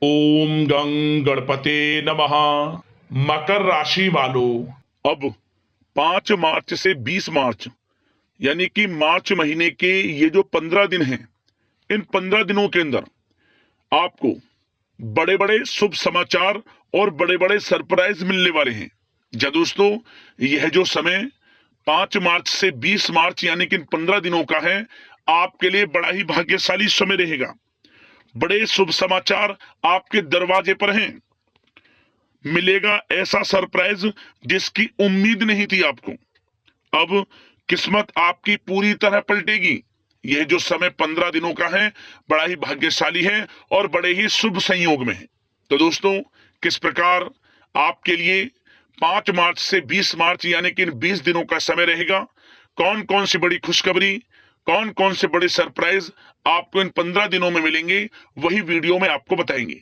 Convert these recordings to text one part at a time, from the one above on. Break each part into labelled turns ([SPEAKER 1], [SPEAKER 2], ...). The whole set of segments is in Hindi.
[SPEAKER 1] ओम गं गणपते नमः। मकर राशि वालों, अब 5 मार्च से 20 मार्च यानी कि मार्च महीने के ये जो 15 दिन हैं, इन 15 दिनों के अंदर आपको बड़े बड़े शुभ समाचार और बड़े बड़े सरप्राइज मिलने वाले हैं। जी दोस्तों, यह जो समय 5 मार्च से 20 मार्च यानी कि इन 15 दिनों का है, आपके लिए बड़ा ही भाग्यशाली समय रहेगा। बड़े शुभ समाचार आपके दरवाजे पर हैं। मिलेगा ऐसा सरप्राइज जिसकी उम्मीद नहीं थी आपको। अब किस्मत आपकी पूरी तरह पलटेगी। यह जो समय 15 दिनों का है, बड़ा ही भाग्यशाली है और बड़े ही शुभ संयोग में है। तो दोस्तों, किस प्रकार आपके लिए 5 मार्च से 20 मार्च यानी कि इन 20 दिनों का समय रहेगा, कौन कौन सी बड़ी खुशखबरी, कौन कौन से बड़े सरप्राइज आपको इन 15 दिनों में मिलेंगे, वही वीडियो में आपको बताएंगे।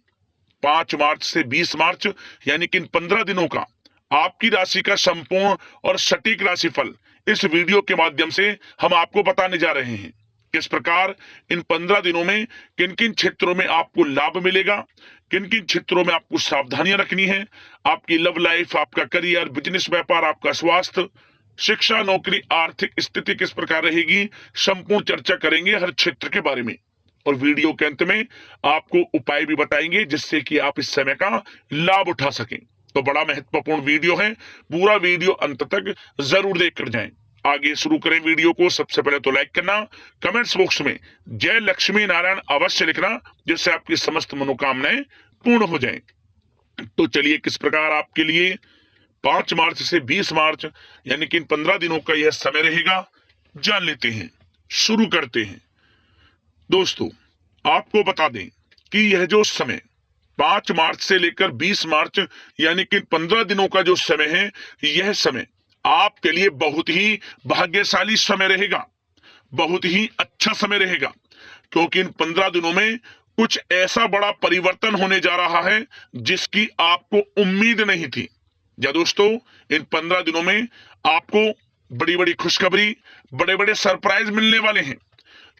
[SPEAKER 1] 5 मार्च से 20 मार्च यानी कि इन 15 दिनों का आपकी राशि का संपूर्ण और सटीक राशिफल इस वीडियो के माध्यम से हम आपको बताने जा रहे हैं। किस प्रकार इन 15 दिनों में किन किन क्षेत्रों में आपको लाभ मिलेगा, किन किन क्षेत्रों में आपको सावधानियां रखनी है, आपकी लव लाइफ, आपका करियर, बिजनेस, व्यापार, आपका स्वास्थ्य, शिक्षा, नौकरी, आर्थिक स्थिति किस प्रकार रहेगी, संपूर्ण चर्चा करेंगे हर क्षेत्र के बारे में। और वीडियो के अंत में आपको उपाय भी बताएंगे जिससे कि आप इस समय का लाभ उठा सकें। तो बड़ा महत्वपूर्ण वीडियो है, पूरा वीडियो अंत तक जरूर देखकर जाएं। आगे शुरू करें वीडियो को। सबसे पहले तो लाइक करना, कमेंट्स बॉक्स में जय लक्ष्मी नारायण अवश्य लिखना, जिससे आपकी समस्त मनोकामनाएं पूर्ण हो जाएं। तो चलिए, किस प्रकार आपके लिए 5 मार्च से 20 मार्च यानी कि इन 15 दिनों का यह समय रहेगा, जान लेते हैं। शुरू करते हैं। दोस्तों, आपको बता दें कि यह जो समय 5 मार्च से लेकर 20 मार्च यानी कि 15 दिनों का जो समय है, यह समय आपके लिए बहुत ही भाग्यशाली समय रहेगा, बहुत ही अच्छा समय रहेगा। क्योंकि इन 15 दिनों में कुछ ऐसा बड़ा परिवर्तन होने जा रहा है जिसकी आपको उम्मीद नहीं थी। या दोस्तों, इन 15 दिनों में आपको बड़ी बड़ी खुशखबरी, बड़े बड़े सरप्राइज मिलने वाले हैं।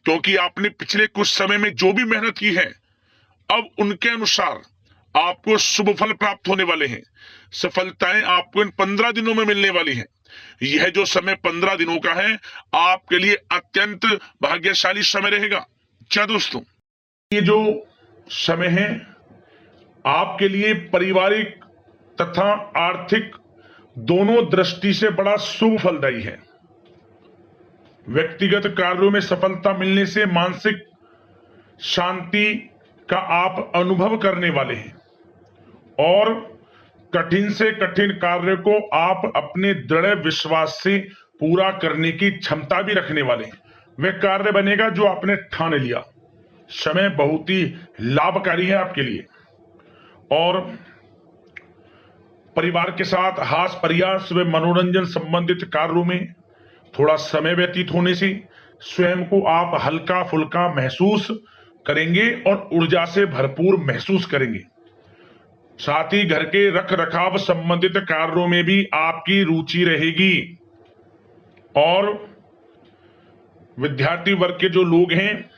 [SPEAKER 1] क्योंकि आपने पिछले कुछ समय में जो भी मेहनत की है, अब उनके अनुसार आपको शुभ फल प्राप्त होने वाले हैं। सफलताएं आपको इन 15 दिनों में मिलने वाली हैं। यह जो समय 15 दिनों का है, आपके लिए अत्यंत भाग्यशाली समय रहेगा। क्या दोस्तों, ये जो समय है आपके लिए पारिवारिक तथा आर्थिक दोनों दृष्टि से बड़ा शुभ फलदायी है। व्यक्तिगत कार्यों में सफलता मिलने से मानसिक शांति का आप अनुभव करने वाले हैं और कठिन से कठिन कार्य को आप अपने दृढ़ विश्वास से पूरा करने की क्षमता भी रखने वाले हैं। वह कार्य बनेगा जो आपने ठान लिया। समय बहुत ही लाभकारी है आपके लिए। और परिवार के साथ हास्य प्रयास व मनोरंजन संबंधित कार्यों में थोड़ा समय व्यतीत होने से स्वयं को आप हल्का फुल्का महसूस करेंगे और ऊर्जा से भरपूर महसूस करेंगे। साथ ही घर के रख रखाव संबंधित कार्यों में भी आपकी रुचि रहेगी। और विद्यार्थी वर्ग के जो लोग हैं,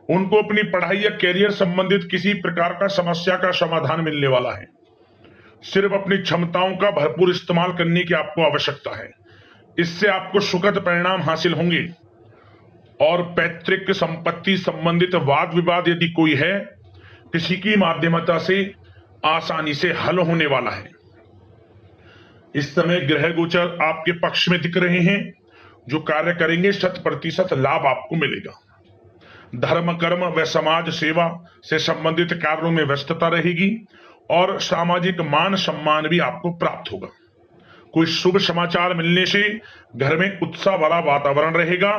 [SPEAKER 1] उनको अपनी पढ़ाई या कैरियर संबंधित किसी प्रकार का समस्या का समाधान मिलने वाला है। सिर्फ अपनी क्षमताओं का भरपूर इस्तेमाल करने की आपको आवश्यकता है। इससे आपको सुखद परिणाम हासिल होंगे। और पैतृक संपत्ति संबंधित वाद विवाद यदि कोई है, किसी की माध्यमता से आसानी से हल होने वाला है। इस समय ग्रह गोचर आपके पक्ष में दिख रहे हैं। जो कार्य करेंगे 100% लाभ आपको मिलेगा। धर्म, कर्म व समाज सेवा से संबंधित कार्यों में व्यस्तता रहेगी और सामाजिक मान सम्मान भी आपको प्राप्त होगा। कोई शुभ समाचार मिलने से घर में उत्साह वाला वातावरण रहेगा।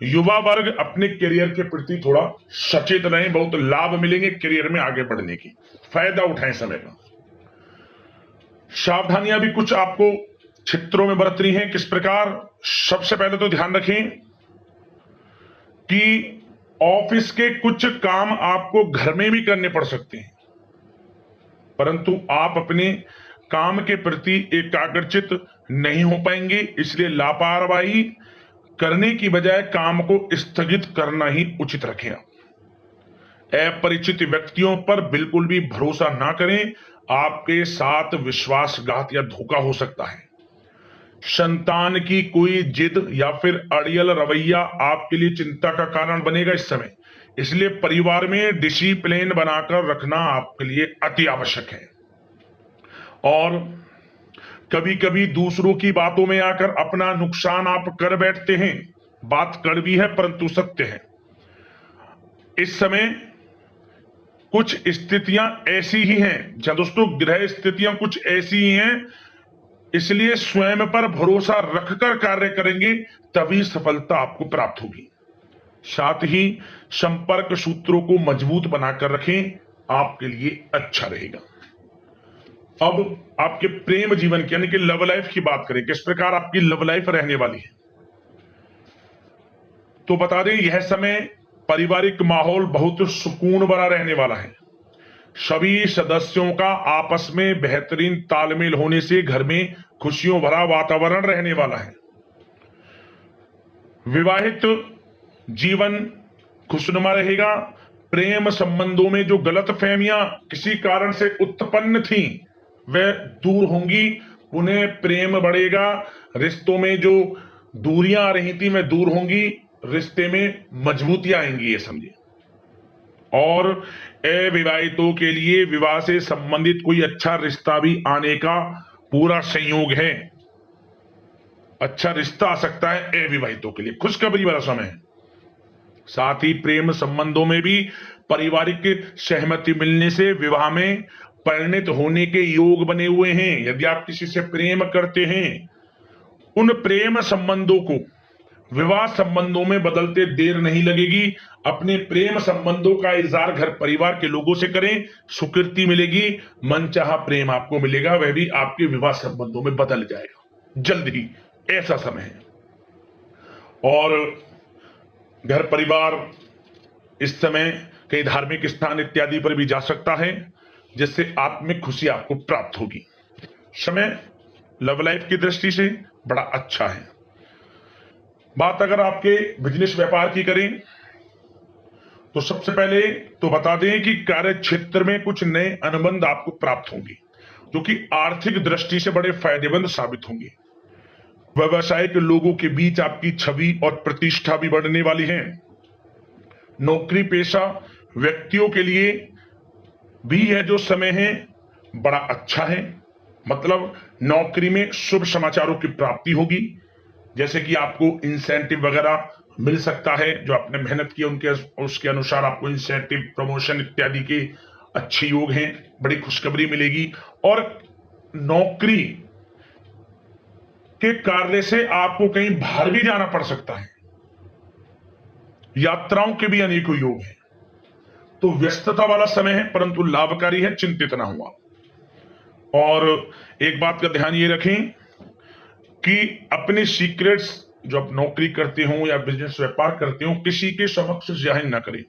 [SPEAKER 1] युवा वर्ग अपने करियर के प्रति थोड़ा सचेत रहें, बहुत लाभ मिलेंगे करियर में आगे बढ़ने की। फायदा उठाएं समय का। सावधानियां भी कुछ आपको क्षेत्रों में बरतनी है। किस प्रकार? सबसे पहले तो ध्यान रखें कि ऑफिस के कुछ काम आपको घर में भी करने पड़ सकते हैं, परंतु आप अपने काम के प्रति एकाग्रचित नहीं हो पाएंगे। इसलिए लापरवाही करने की बजाय काम को स्थगित करना ही उचित रखें। अपरिचित व्यक्तियों पर बिल्कुल भी भरोसा ना करें, आपके साथ विश्वासघात या धोखा हो सकता है। संतान की कोई जिद या फिर अड़ियल रवैया आपके लिए चिंता का कारण बनेगा इस समय, इसलिए परिवार में डिसिप्लिन बनाकर रखना आपके लिए अति आवश्यक है। और कभी कभी दूसरों की बातों में आकर अपना नुकसान आप कर बैठते हैं। बात कड़वी है परंतु सत्य है। इस समय कुछ स्थितियां ऐसी ही हैं, जहां दोस्तों ग्रह स्थितियां कुछ ऐसी ही हैं, इसलिए स्वयं पर भरोसा रखकर कार्य करेंगे तभी सफलता आपको प्राप्त होगी। साथ ही संपर्क सूत्रों को मजबूत बनाकर रखें, आपके लिए अच्छा रहेगा। अब आपके प्रेम जीवन की यानी कि लव लाइफ की बात करें, किस प्रकार आपकी लव लाइफ रहने वाली है। तो बता दें, यह समय पारिवारिक माहौल बहुत सुकून भरा रहने वाला है। सभी सदस्यों का आपस में बेहतरीन तालमेल होने से घर में खुशियों भरा वातावरण रहने वाला है। विवाहित जीवन खुशनुमा रहेगा। प्रेम संबंधों में जो गलतफहमियां किसी कारण से उत्पन्न थी वह दूर होंगी, उन्हें प्रेम बढ़ेगा। रिश्तों में जो दूरियां आ रही थी वह दूर होंगी, रिश्ते में मजबूतियां आएंगी, ये समझिए। और अविवाहितों के लिए विवाह से संबंधित कोई अच्छा रिश्ता भी आने का पूरा संयोग है। अच्छा रिश्ता आ सकता है अविवाहितों के लिए, खुशखबरी वाला समय है। साथ ही प्रेम संबंधों में भी पारिवारिक सहमति मिलने से विवाह में परिणत होने के योग बने हुए हैं। यदि आप किसी से प्रेम करते हैं, उन प्रेम संबंधों को विवाह संबंधों में बदलते देर नहीं लगेगी। अपने प्रेम संबंधों का इजहार घर परिवार के लोगों से करें, स्वीकृति मिलेगी, मनचाहा प्रेम आपको मिलेगा, वह भी आपके विवाह संबंधों में बदल जाएगा जल्द ही, ऐसा समय है। और घर परिवार इस समय कई धार्मिक स्थान इत्यादि पर भी जा सकता है, जिससे आत्मिक खुशी आपको प्राप्त होगी। समय लव लाइफ की दृष्टि से बड़ा अच्छा है। बात अगर आपके बिजनेस व्यापार की करें तो सबसे पहले तो बता दें कि कार्य क्षेत्र में कुछ नए अनुबंध आपको प्राप्त होंगे, जो कि आर्थिक दृष्टि से बड़े फायदेमंद साबित होंगे। व्यवसायिक लोगों के बीच आपकी छवि और प्रतिष्ठा भी बढ़ने वाली है। नौकरी पेशा व्यक्तियों के लिए भी यह जो समय है बड़ा अच्छा है। मतलब नौकरी में शुभ समाचारों की प्राप्ति होगी, जैसे कि आपको इंसेंटिव वगैरह मिल सकता है, जो आपने मेहनत की उनके उसके अनुसार आपको इंसेंटिव, प्रमोशन इत्यादि के अच्छे योग हैं, बड़ी खुशखबरी मिलेगी। और नौकरी के कार्य से आपको कहीं बाहर भी जाना पड़ सकता है, यात्राओं के भी अनेकों योग हैं। तो व्यस्तता वाला समय है परंतु लाभकारी है, चिंतित ना हुआ। और एक बात का ध्यान ये रखें कि अपने सीक्रेट्स जो आप नौकरी करते हो या बिजनेस व्यापार करते हो, किसी के समक्ष जाहिर ना करें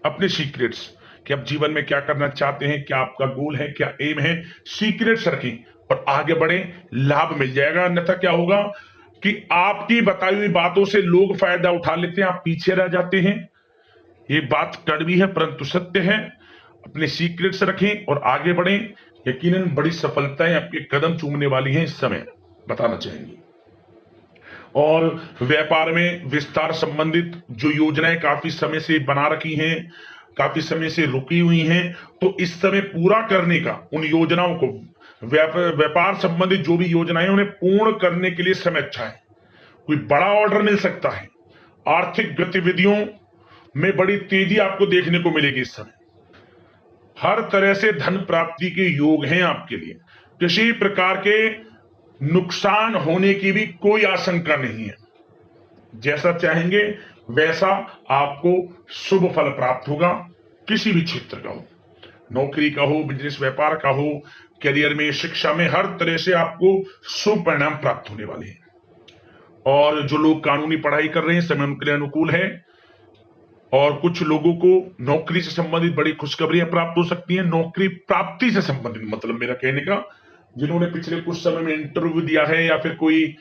[SPEAKER 1] अपने सीक्रेट्स, कि आप जीवन में क्या करना चाहते हैं, क्या आपका गोल है, क्या एम है, सीक्रेट्स रखें और आगे बढ़े, लाभ मिल जाएगा। अन्यथा क्या होगा कि आपकी बताई हुई बातों से लोग फायदा उठा लेते हैं, आप पीछे रह जाते हैं। ये बात कड़वी है परंतु सत्य है। अपने सीक्रेट्स रखें और आगे बढ़ें, यकीनन बड़ी सफलताएं आपके कदम चूमने वाली हैं इस समय, बताना चाहेंगे। और व्यापार में विस्तार संबंधित जो योजनाएं काफी समय से बना रखी हैं, काफी समय से रुकी हुई हैं, तो इस समय पूरा करने का, उन योजनाओं को, व्यापार संबंधित जो भी योजनाएं उन्हें पूर्ण करने के लिए समय अच्छा है। कोई बड़ा ऑर्डर मिल सकता है। आर्थिक गतिविधियों में बड़ी तेजी आपको देखने को मिलेगी इस समय। हर तरह से धन प्राप्ति के योग हैं आपके लिए। किसी प्रकार के नुकसान होने की भी कोई आशंका नहीं है। जैसा चाहेंगे वैसा आपको शुभ फल प्राप्त होगा, किसी भी क्षेत्र का हो, नौकरी का हो, बिजनेस व्यापार का हो, करियर में, शिक्षा में, हर तरह से आपको शुभ परिणाम प्राप्त होने वाले हैं। और जो लोग कानूनी पढ़ाई कर रहे हैं, समय उनके लिए अनुकूल है। और कुछ लोगों को नौकरी से संबंधित बड़ी खुशखबरियां प्राप्त हो सकती हैं। नौकरी प्राप्ति से संबंधित मतलब मेरा कहने का, जिन्होंने पिछले कुछ समय में इंटरव्यू दिया है या फिर कोई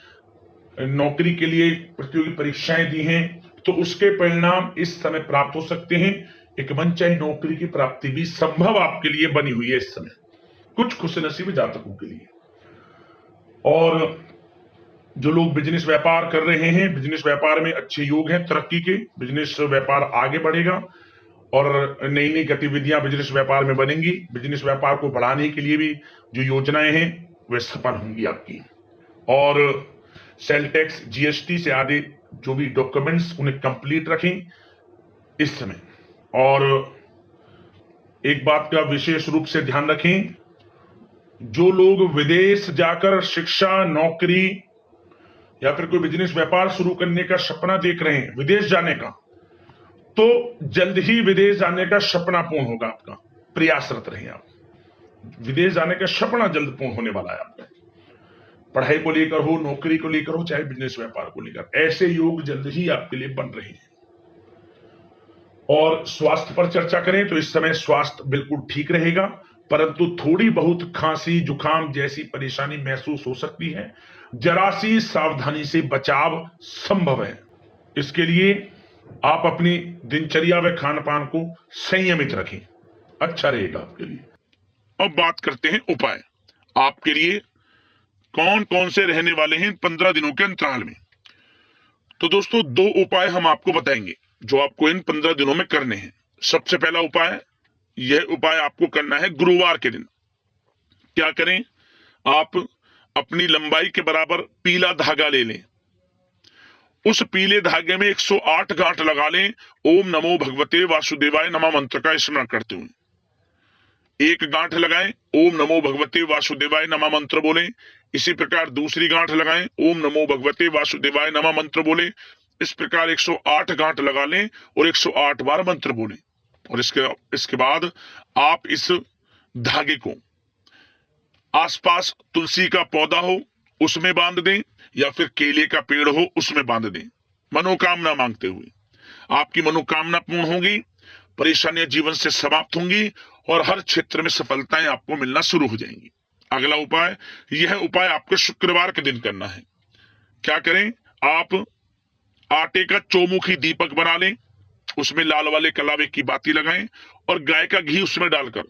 [SPEAKER 1] नौकरी के लिए प्रतियोगी परीक्षाएं दी हैं, तो उसके परिणाम इस समय प्राप्त हो सकते हैं। एक मनचाही नौकरी की प्राप्ति भी संभव आपके लिए बनी हुई है इस समय, कुछ खुशनसीब जातकों के लिए। और जो लोग बिजनेस व्यापार कर रहे हैं, बिजनेस व्यापार में अच्छे योग हैं तरक्की के, बिजनेस व्यापार आगे बढ़ेगा और नई नई गतिविधियां बिजनेस व्यापार में बनेंगी। बिजनेस व्यापार को बढ़ाने के लिए भी जो योजनाएं हैं वे सफल होंगी आपकी। और सेल टैक्स, जीएसटी से आदि जो भी डॉक्यूमेंट्स उन्हें कंप्लीट रखें इस समय। और एक बात का विशेष रूप से ध्यान रखें, जो लोग विदेश जाकर शिक्षा, नौकरी या फिर कोई बिजनेस व्यापार शुरू करने का सपना देख रहे हैं, विदेश जाने का, तो जल्द ही विदेश जाने का सपना पूर्ण होगा आपका। प्रयासरत रहें आप, विदेश जाने का सपना जल्द पूर्ण होने वाला है आपका। पढ़ाई को लेकर हो, नौकरी को लेकर हो, चाहे बिजनेस व्यापार को लेकर, ऐसे योग जल्द ही आपके लिए बन रहे हैं। और स्वास्थ्य पर चर्चा करें तो इस समय स्वास्थ्य बिल्कुल ठीक रहेगा, परंतु थोड़ी बहुत खांसी, जुकाम जैसी परेशानी महसूस हो सकती है। जरा सी सावधानी से बचाव संभव है। इसके लिए आप अपनी दिनचर्या व खान पान को संयमित रखें, अच्छा रहेगा आपके लिए। अब बात करते हैं उपाय, आपके लिए कौन कौन से रहने वाले हैं 15 दिनों के अंतराल में। तो दोस्तों 2 उपाय हम आपको बताएंगे जो आपको इन 15 दिनों में करने हैं। सबसे पहला उपाय, यह उपाय आपको करना है गुरुवार के दिन। क्या करें, आप अपनी लंबाई के बराबर पीला धागा ले लें, उस पीले धागे में 108 गांठ लगा लें। ओम नमो भगवते वासुदेवाय नमः मंत्र का स्मरण करते हुए 1 गांठ लगाएं, ओम नमो भगवते वासुदेवाय नमः मंत्र बोलें। इसी प्रकार दूसरी गांठ लगाएं, ओम नमो भगवते वासुदेवाय नमः मंत्र बोलें। इस प्रकार 108 गांठ लगा लें और 108 बार मंत्र बोलें। और इसके बाद आप इस धागे को आसपास तुलसी का पौधा हो उसमें बांध दें या फिर केले का पेड़ हो उसमें बांध दें, मनोकामना मांगते हुए। आपकी मनोकामना पूर्ण होगी, परेशानियां जीवन से समाप्त होंगी और हर क्षेत्र में सफलताएं आपको मिलना शुरू हो जाएंगी। अगला उपाय, यह उपाय आपको शुक्रवार के दिन करना है। क्या करें, आप आटे का चौमुखी दीपक बना लें, उसमें लाल वाले कलावे की बाती लगाएं और गाय का घी उसमें डालकर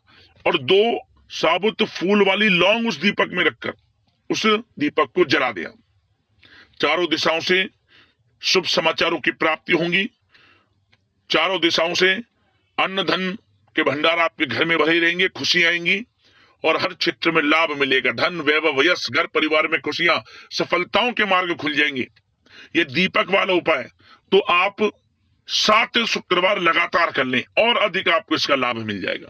[SPEAKER 1] और 2 साबुत फूल वाली लौंग उस दीपक में रखकर उस दीपक को जला दिया। चारों दिशाओं से शुभ समाचारों की प्राप्ति होंगी, चारों दिशाओं से अन्न धन के भंडार आपके घर में भरे रहेंगे, खुशियां आएंगी और हर क्षेत्र में लाभ मिलेगा। धन, वैभव, यश, घर परिवार में खुशियां, सफलताओं के मार्ग खुल जाएंगे। ये दीपक वाला उपाय तो आप 7 शुक्रवार लगातार कर लें और अधिक आपको इसका लाभ मिल जाएगा।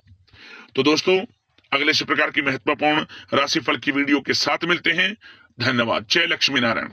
[SPEAKER 1] तो दोस्तों अगले इसी प्रकार की महत्वपूर्ण राशिफल की वीडियो के साथ मिलते हैं। धन्यवाद। जय लक्ष्मी नारायण।